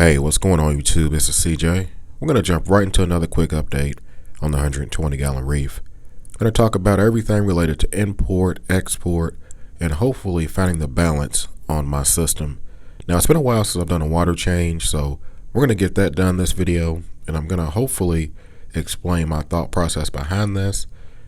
Hey, what's going on YouTube? This is CJ. We're going to jump right into another quick update on the 120 gallon Reef. I'm going to talk about everything related to import, export, and hopefully finding the balance on my system. Now, it's been a while since I've done a water change, so we're going to get that done this video, and I'm going to hopefully explain my thought process behind this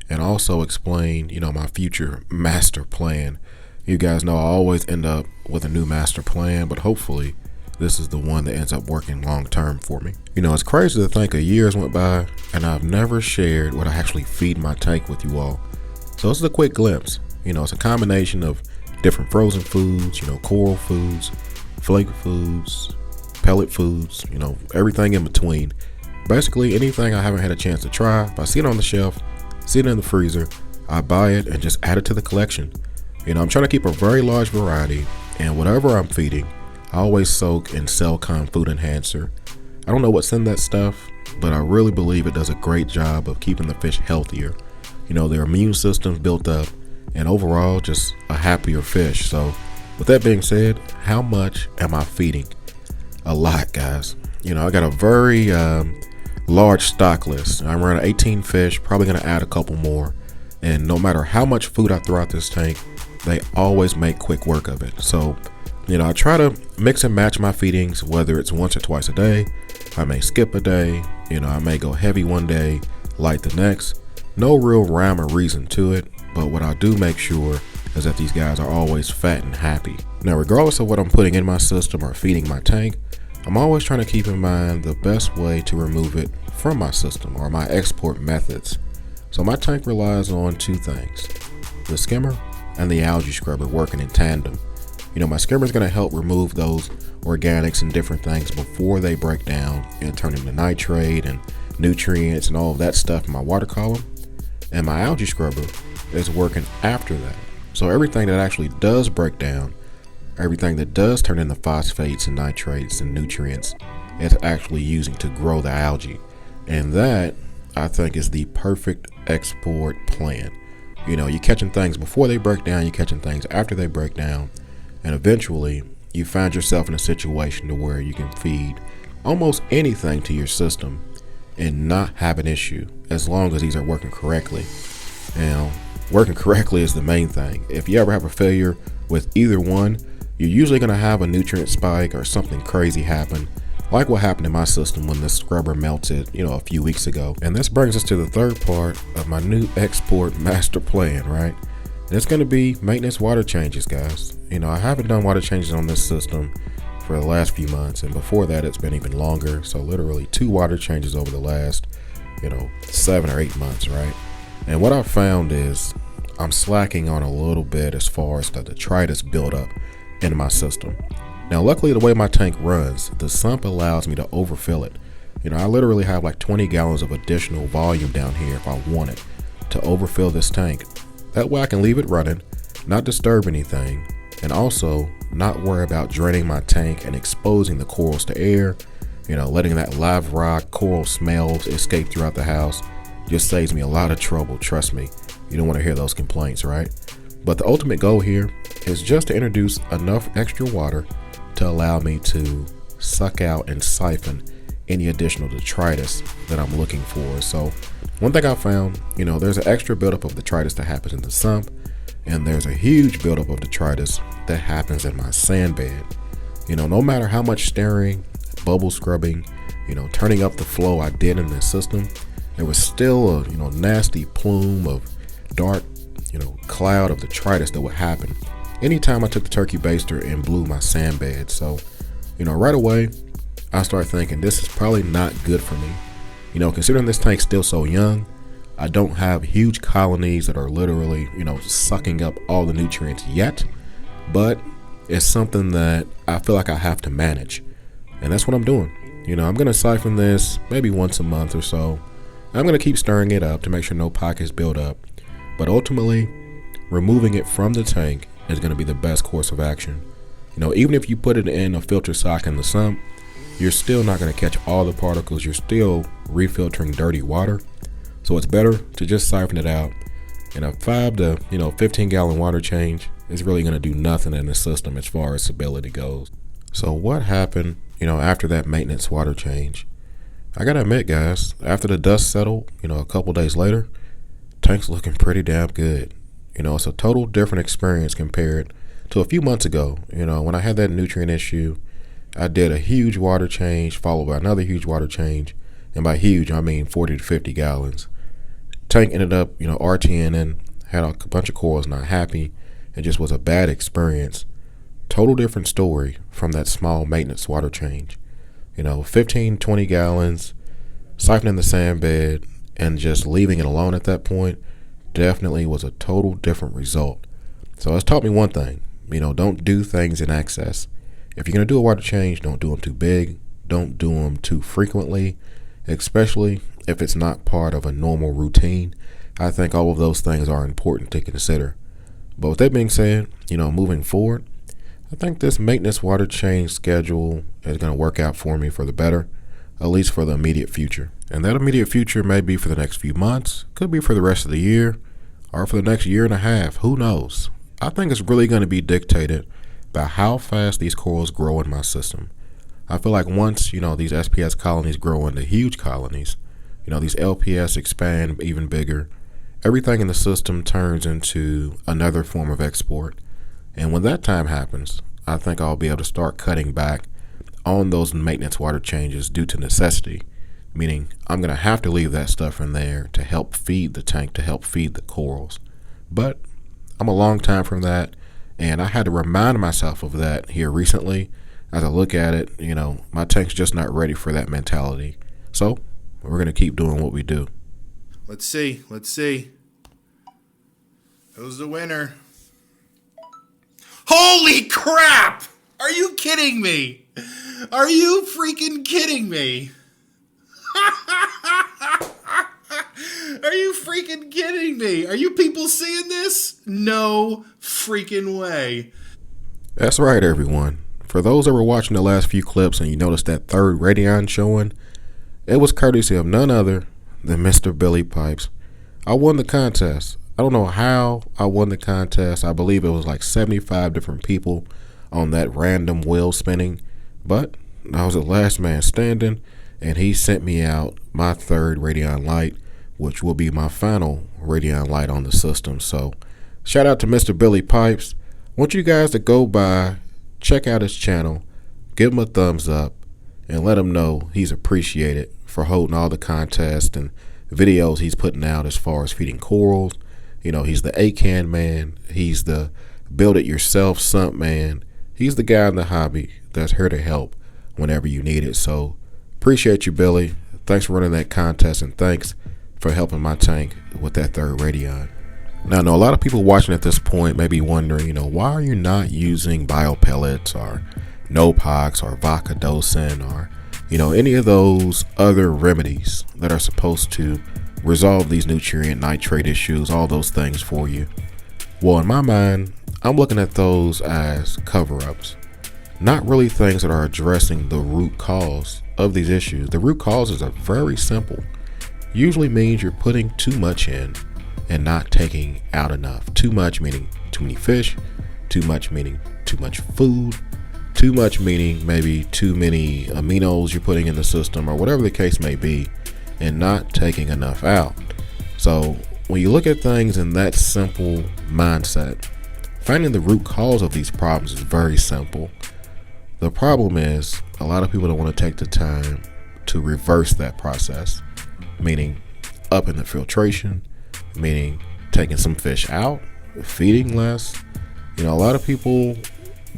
and also explain, my future master plan. You guys know I always end up with a new master plan, but hopefully this is the one that ends up working long term for me. It's crazy to think a year has went by and I've never shared what I actually feed my tank with you all. So this is a quick glimpse. It's a combination of different frozen foods, coral foods, flake foods, pellet foods, everything in between. Basically anything I haven't had a chance to try. If I see it on the shelf, see it in the freezer, I buy it and just add it to the collection. I'm trying to keep a very large variety, and whatever I'm feeding, I always soak in Cellcom food enhancer. I don't know what's in that stuff, but I really believe it does a great job of keeping the fish healthier. Their immune system's built up, and overall just a happier fish. So with that being said, how much am I feeding? A lot, guys. I got a very large stock list. I'm around 18 fish, probably gonna add a couple more. And no matter how much food I throw out this tank, they always make quick work of it. So I try to mix and match my feedings, whether it's once or twice a day. I may skip a day, I may go heavy one day, light the next. No real rhyme or reason to it, but what I do make sure is that these guys are always fat and happy. Now, regardless of what I'm putting in my system or feeding my tank, I'm always trying to keep in mind the best way to remove it from my system or my export methods. So my tank relies on two things, the skimmer and the algae scrubber working in tandem. My skimmer is going to help remove those organics and different things before they break down and turn into nitrate and nutrients and all of that stuff in my water column. And my algae scrubber is working after that. So everything that actually does break down, everything that does turn into phosphates and nitrates and nutrients, it's actually using to grow the algae. And that, I think, is the perfect export plan. You're catching things before they break down, you're catching things after they break down. And eventually, you find yourself in a situation to where you can feed almost anything to your system and not have an issue, as long as these are working correctly. Now, working correctly is the main thing. If you ever have a failure with either one, you're usually going to have a nutrient spike or something crazy happen, like what happened in my system when the scrubber melted, a few weeks ago. And this brings us to the third part of my new export master plan, right? And it's going to be maintenance water changes, guys. I haven't done water changes on this system for the last few months, and before that it's been even longer. So literally 2 water changes over the last 7 or 8 months, right? And what I've found is I'm slacking on a little bit as far as the detritus buildup in my system. Now luckily, the way my tank runs, the sump allows me to overfill it. I literally have like 20 gallons of additional volume down here if I wanted to overfill this tank. That way I can leave it running, not disturb anything, and also not worry about draining my tank and exposing the corals to air. Letting that live rock coral smells escape throughout the house just saves me a lot of trouble. Trust me, you don't want to hear those complaints, right? But the ultimate goal here is just to introduce enough extra water to allow me to suck out and siphon any additional detritus that I'm looking for. So one thing I found, there's an extra buildup of detritus that happens in the sump, and there's a huge buildup of detritus that happens in my sand bed. No matter how much stirring, bubble scrubbing, turning up the flow I did in this system, there was still a nasty plume of dark cloud of detritus that would happen anytime I took the turkey baster and blew my sand bed. So right away I started thinking this is probably not good for me. Considering this tank's still so young, I don't have huge colonies that are literally sucking up all the nutrients yet, but it's something that I feel like I have to manage, and that's what I'm doing. I'm gonna siphon this maybe once a month or so. I'm gonna keep stirring it up to make sure no pockets build up, but ultimately removing it from the tank is going to be the best course of action. Even if you put it in a filter sock in the sump, you're still not going to catch all the particles. You're still refiltering dirty water. So it's better to just siphon it out. And a 5 to 15 gallon water change is really going to do nothing in the system as far as stability goes. So what happened, after that maintenance water change? I gotta admit, guys, after the dust settled, a couple days later, tank's looking pretty damn good. It's a total different experience compared to a few months ago. When I had that nutrient issue, I did a huge water change followed by another huge water change. And by huge, I mean 40 to 50 gallons. Tank ended up, RTNing, had a bunch of corals not happy. It just was a bad experience. Total different story from that small maintenance water change. 15, 20 gallons, siphoning the sand bed, and just leaving it alone at that point definitely was a total different result. So it's taught me one thing, don't do things in excess. If you're going to do a water change, don't do them too big. Don't do them too frequently, especially if it's not part of a normal routine. I think all of those things are important to consider. But with that being said, moving forward, I think this maintenance water change schedule is going to work out for me for the better, at least for the immediate future. And that immediate future may be for the next few months, could be for the rest of the year, or for the next year and a half. Who knows? I think it's really going to be dictated by how fast these corals grow in my system. I feel like once, these SPS colonies grow into huge colonies, these LPS expand even bigger, everything in the system turns into another form of export. And when that time happens, I think I'll be able to start cutting back on those maintenance water changes due to necessity, meaning I'm going to have to leave that stuff in there to help feed the tank, to help feed the corals. But I'm a long time from that, and I had to remind myself of that here recently. As I look at it, my tank's just not ready for that mentality. So we're going to keep doing what we do. Let's see. Who's the winner? Holy crap! Are you kidding me? Are you freaking kidding me? Are you freaking kidding me? Are you people seeing this? No freaking way. That's right, everyone. For those that were watching the last few clips and you noticed that third Radion showing, it was courtesy of none other than Mr. Billy Pipes. I won the contest. I don't know how I won the contest. I believe it was like 75 different people on that random wheel spinning, but I was the last man standing, and he sent me out my third Radion light, which will be my final Radion light on the system. So shout out to Mr. Billy Pipes. I want you guys to go by, check out his channel, give him a thumbs up, and let him know he's appreciated for holding all the contests and videos he's putting out as far as feeding corals. He's the ACAN man. He's the build it yourself sump man. He's the guy in the hobby that's here to help whenever you need it. So appreciate you, Billy. Thanks for running that contest, and thanks for helping my tank with that third Radion. Now, I know a lot of people watching at this point may be wondering, why are you not using biopellets or Nopox or Vocadocin or, any of those other remedies that are supposed to resolve these nutrient nitrate issues, all those things for you? Well, in my mind, I'm looking at those as cover-ups, not really things that are addressing the root cause of these issues. The root causes are very simple. Usually means you're putting too much in and not taking out enough. Too much meaning too many fish, too much meaning too much food, too much meaning maybe too many aminos you're putting in the system, or whatever the case may be, and not taking enough out. So when you look at things in that simple mindset, finding the root cause of these problems is very simple. The problem is a lot of people don't want to take the time to reverse that process, meaning upping the filtration, meaning taking some fish out, feeding less. A lot of people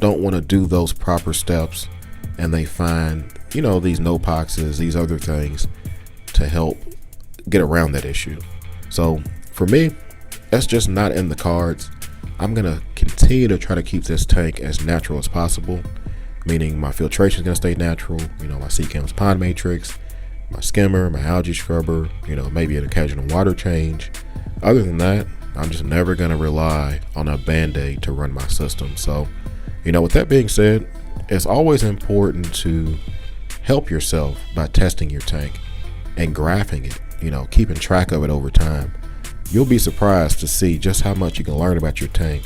don't want to do those proper steps, and they find, these Nopoxes, these other things to help get around that issue. So for me, that's just not in the cards. I'm going to continue to try to keep this tank as natural as possible, meaning my filtration is going to stay natural, my SCA's pond matrix, my skimmer, my algae scrubber, maybe an occasional water change. Other than that, I'm just never going to rely on a Band-Aid to run my system. So, with that being said, it's always important to help yourself by testing your tank and graphing it, keeping track of it over time. You'll be surprised to see just how much you can learn about your tank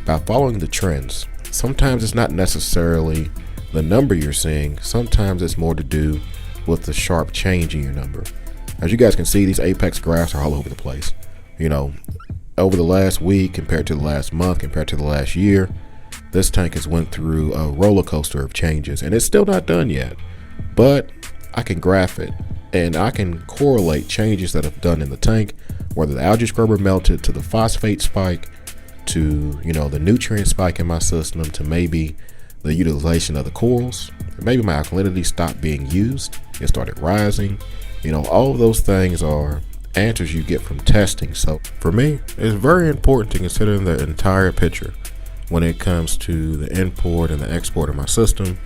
by following the trends. Sometimes it's not necessarily the number you're seeing, sometimes it's more to do with the sharp change in your number. As you guys can see, these apex graphs are all over the place. You know, over the last week compared to the last month, compared to the last year, this tank has went through a roller coaster of changes, and it's still not done yet. But I can graph it, and I can correlate changes that have done in the tank, whether the algae scrubber melted, to the phosphate spike, to, you know, the nutrient spike in my system, to maybe the utilization of the corals. Maybe my alkalinity stopped being used, it started rising. You know, all of those things are answers you get from testing. So for me, it's very important to consider the entire picture when it comes to the import and the export of my system,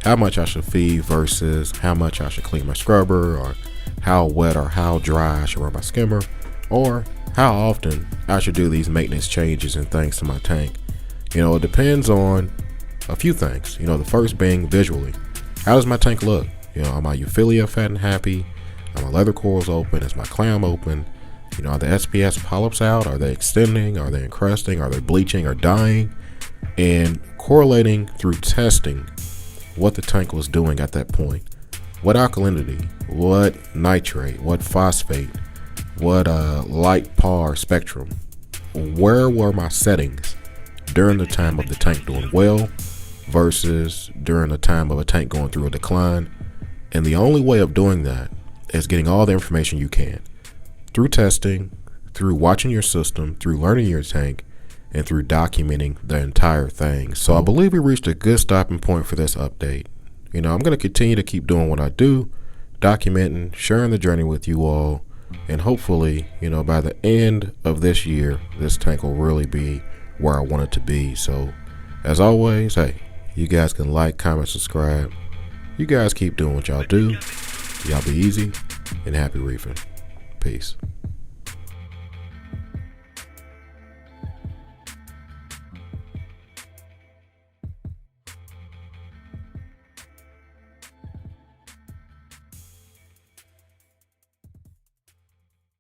how much I should feed versus how much I should clean my scrubber, or how wet or how dry I should run my skimmer, or how often I should do these maintenance changes and things to my tank. You know, it depends on a few things. You know, the first being visually. How does my tank look? You know, are my Euphilia fat and happy? Are my leather corals open? Is my clam open? You know, are the SPS polyps out? Are they extending? Are they encrusting? Are they bleaching or dying? And correlating through testing what the tank was doing at that point. What alkalinity? What nitrate? What phosphate? What light PAR spectrum? Where were my settings during the time of the tank doing well versus during the time of a tank going through a decline? And the only way of doing that is getting all the information you can through testing, through watching your system, through learning your tank, and through documenting the entire thing. So I believe we reached a good stopping point for this update. You know, I'm going to continue to keep doing what I do, documenting, sharing the journey with you all, and hopefully, you know, by the end of this year, this tank will really be where I want it to be. So as always, hey, you guys can like, comment, subscribe. You guys keep doing what y'all do. Y'all be easy and happy reefing. Peace.